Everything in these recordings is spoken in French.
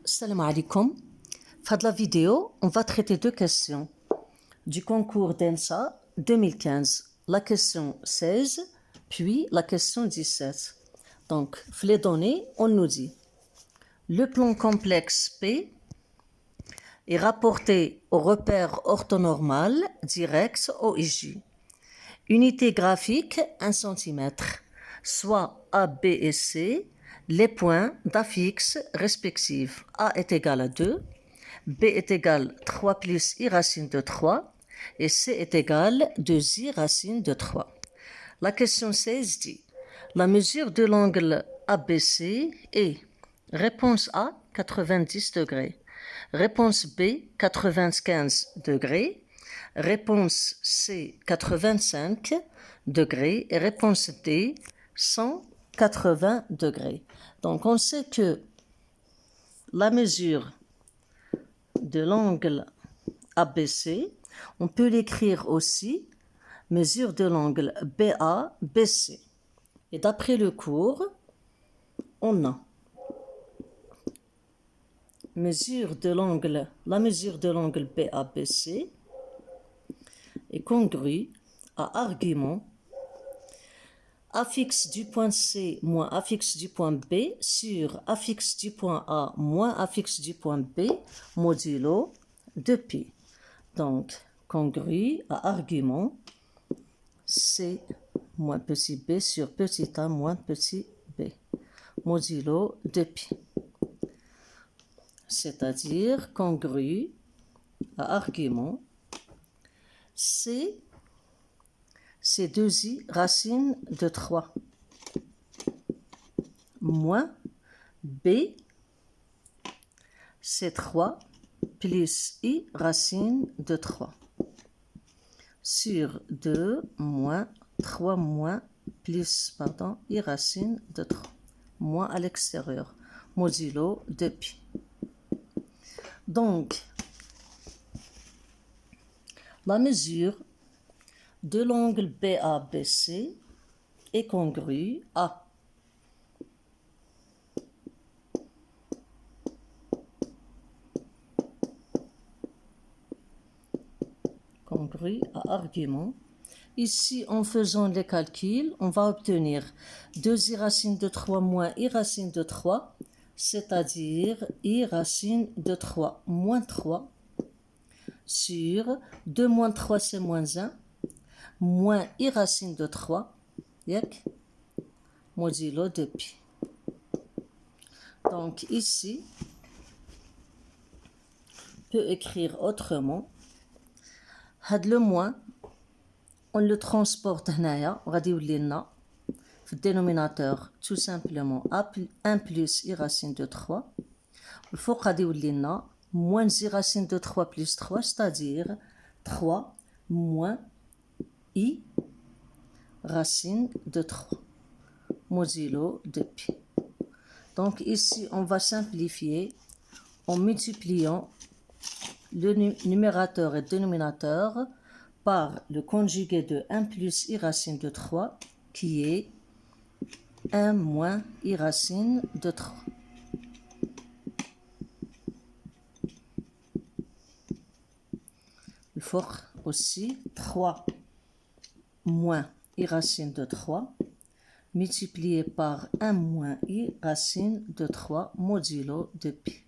Salam alaikum. Fin de la vidéo, on va traiter deux questions du concours d'ENSA 2015. La question 16, puis la question 17. Donc, les données, on nous dit le plan complexe P est rapporté au repère orthonormal direct OIJ. Unité graphique 1 cm, soit A, B et C, les points d'affixe respectifs. A est égal à 2, B est égal à 3 plus I racine de 3 et C est égal à 2I racine de 3. La question 16 dit la mesure de l'angle ABC est réponse A 90 degrés, réponse B 95 degrés, réponse C 85 degrés et réponse D 180 degrés. Donc on sait que la mesure de l'angle ABC, on peut l'écrire aussi mesure de l'angle BA-BC. Et d'après le cours, on a la mesure de l'angle BA-BC est congrue à argument A fixe du point C moins A fixe du point B sur A fixe du point A moins A fixe du point B modulo 2π. Donc, congrue à argument C moins petit b sur petit a moins petit b modulo 2π. C'est-à-dire congrue à argument C, c'est 2i racine de 3 moins b, c'est 3 plus i racine de 3 sur 2 moins 3 moins plus, i racine de 3 moins à l'extérieur, modulo 2π. Donc, la mesure de l'angle BABC est congrue à argument. Ici, en faisant les calculs, on va obtenir 2i racine de 3 moins i racine de 3, c'est-à-dire i racine de 3 moins 3 sur 2 moins 3 c'est moins 1, moins i racine de 3, modulo 2π. Donc ici, on peut écrire autrement. Had le moins, on le transporte هنايا وغادي يولي لنا في الدينوميناتور tout simplement 1 plus i racine de 3 والفوق غادي يولي لنا moins i racine de 3 plus 3 c'est-à-dire 3 moins i racine de 3 modulo 2π. Donc ici on va simplifier en multipliant le numérateur et le dénominateur par le conjugué de 1 plus i racine de 3 qui est 1 moins i racine de 3. Il faut aussi 3 moins i racine de 3 multiplié par 1 moins i racine de 3 modulo 2π.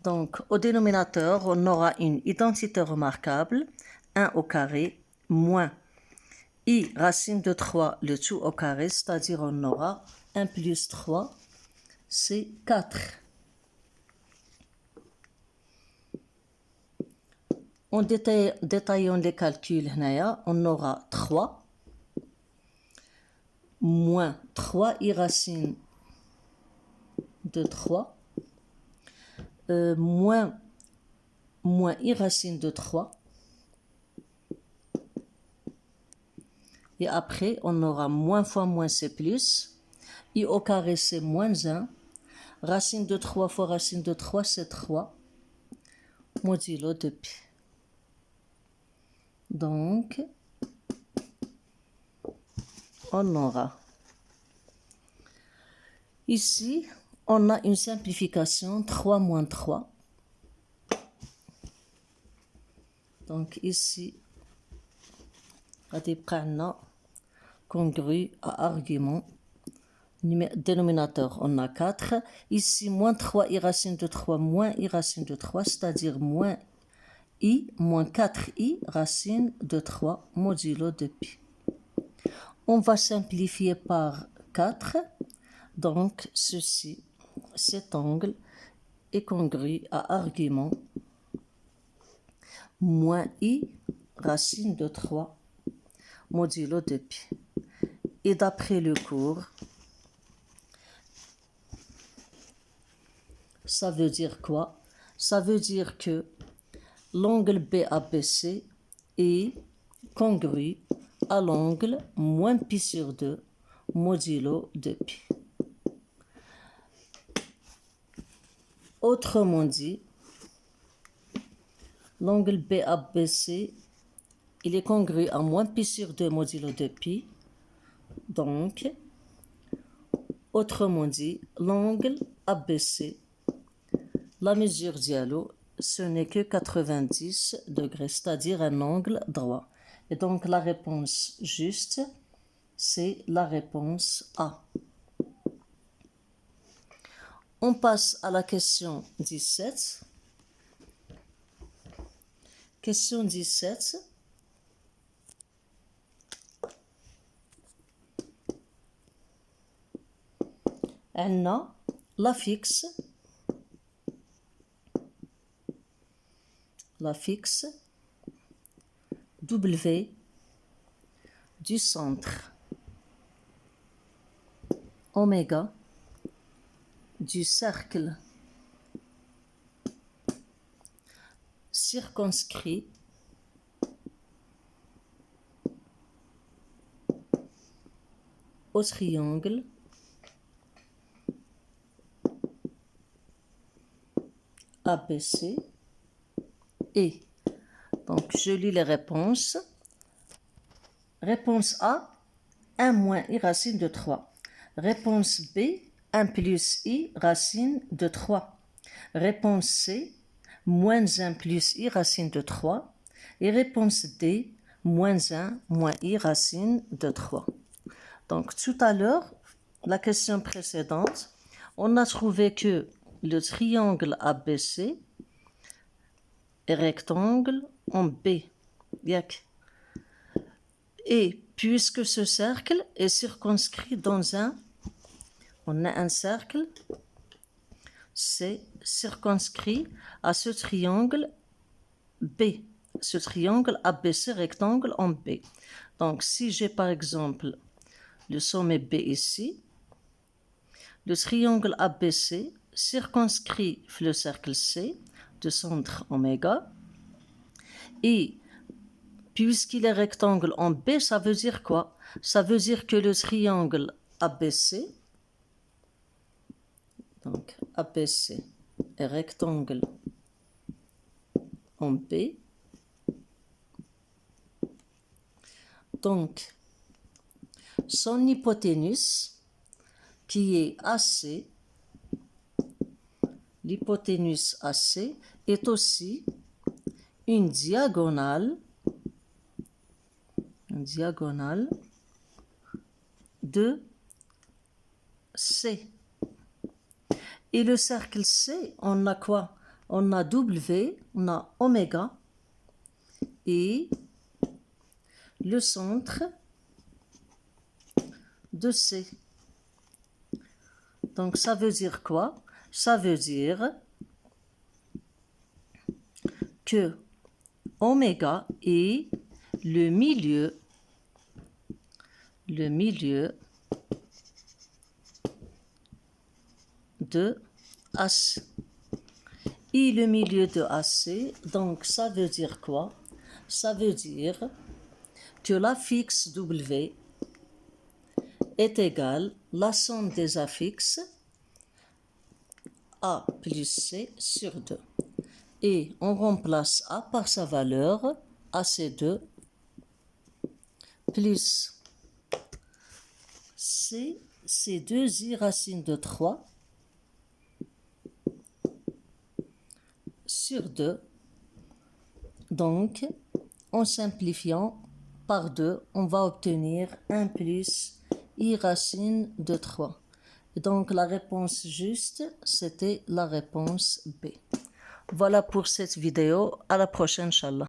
Donc, au dénominateur, on aura une identité remarquable, 1 au carré, moins i racine de 3, le tout au carré, c'est-à-dire on aura 1 plus 3, c'est 4. En détaillant les calculs, on aura 3 moins 3 i racine de 3 moins i racine de 3 et après on aura moins fois moins c'est plus, i au carré c'est moins 1, racine de 3 fois racine de 3 c'est 3 modulo 2π. Donc on aura ici On a une simplification 3 moins 3. Donc ici, congru à argument. Dénominateur, on a 4. Ici, moins 3i racine de 3 moins i racine de 3, c'est-à-dire moins i moins 4i racine de 3 modulo de pi. On va simplifier par 4. Donc, ceci, cet angle est congru à argument moins i racine de 3 modulo de pi. Et d'après le cours, ça veut dire quoi? Ça veut dire que l'angle BABC est congru à l'angle moins pi sur 2 modulo de pi. Autrement dit, l'angle BABC, il est congru à moins pi sur 2 modulo de pi. Donc, autrement dit, l'angle ABC, la mesure dialo, ce n'est que 90 degrés, c'est-à-dire un angle droit. Et donc, la réponse juste, c'est la réponse A. On passe à la question 17. Question 17. On a la fixe W du centre oméga du cercle circonscrit au triangle ABC et donc je lis les réponses. Réponse A, 1 moins i racine de 3. Réponse B, 1 plus i racine de 3. Réponse C, moins 1 plus i racine de 3. Et réponse D, moins 1 moins i racine de 3. Donc tout à l'heure, la question précédente, on a trouvé que le triangle ABC est rectangle en B. Et puisque ce cercle est circonscrit dans on a un cercle, c'est circonscrit à ce triangle B. Ce triangle ABC rectangle en B. Donc si j'ai par exemple le sommet B ici, le triangle ABC circonscrit le cercle C de centre oméga. Et puisqu'il est rectangle en B, ça veut dire quoi? Ça veut dire que le triangle ABC, donc ABC est rectangle en B. Donc, son hypoténuse, qui est AC, l'hypoténuse AC est aussi une diagonale de C. Et le cercle C, on a quoi? On a W, on a oméga et le centre de C. Donc ça veut dire quoi? Ça veut dire que oméga est le milieu de AC. Et le milieu de AC, donc ça veut dire quoi? Ça veut dire que la fixe W est égale à la somme des affixes A plus C sur 2. Et on remplace A par sa valeur, AC2, plus C, c'est 2i racine de 3, sur 2. Donc, en simplifiant par 2, on va obtenir 1 plus I racine de 3. Donc, la réponse juste, c'était la réponse B. Voilà pour cette vidéo. À la prochaine, Inch'Allah.